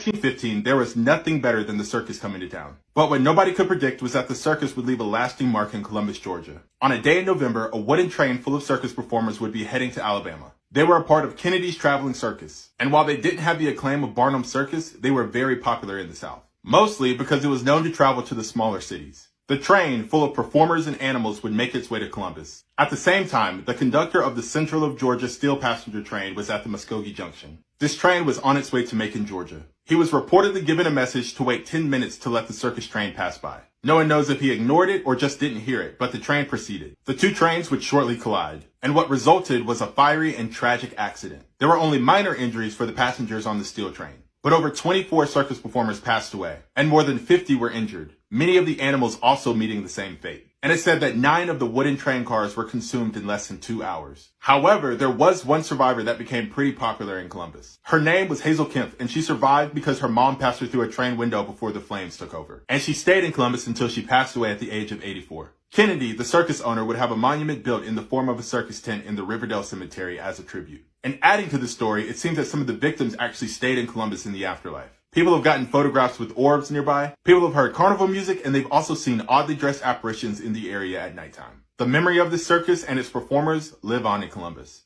1915, there was nothing better than the circus coming to town. But what nobody could predict was that the circus would leave a lasting mark in Columbus, Georgia. On a day in November, a wooden train full of circus performers would be heading to Alabama. They were a part of Kennedy's traveling circus. And while they didn't have the acclaim of Barnum's Circus, they were very popular in the South. Mostly because it was known to travel to the smaller cities. The train, full of performers and animals, would make its way to Columbus. At the same time, the conductor of the Central of Georgia steel passenger train was at the Muskogee Junction. This train was on its way to Macon, Georgia. He was reportedly given a message to wait 10 minutes to let the circus train pass by. No one knows if he ignored it or just didn't hear it, but the train proceeded. The two trains would shortly collide, and what resulted was a fiery and tragic accident. There were only minor injuries for the passengers on the steel train. But over 24 circus performers passed away, and more than 50 were injured, many of the animals also meeting the same fate. And it said that 9 of the wooden train cars were consumed in less than 2 hours. However, there was one survivor that became pretty popular in Columbus. Her name was Hazel Kemp, and she survived because her mom passed her through a train window before the flames took over. And she stayed in Columbus until she passed away at the age of 84. Kennedy, the circus owner, would have a monument built in the form of a circus tent in the Riverdale Cemetery as a tribute. And adding to the story, it seems that some of the victims actually stayed in Columbus in the afterlife. People have gotten photographs with orbs nearby, people have heard carnival music, and they've also seen oddly dressed apparitions in the area at nighttime. The memory of this circus and its performers live on in Columbus.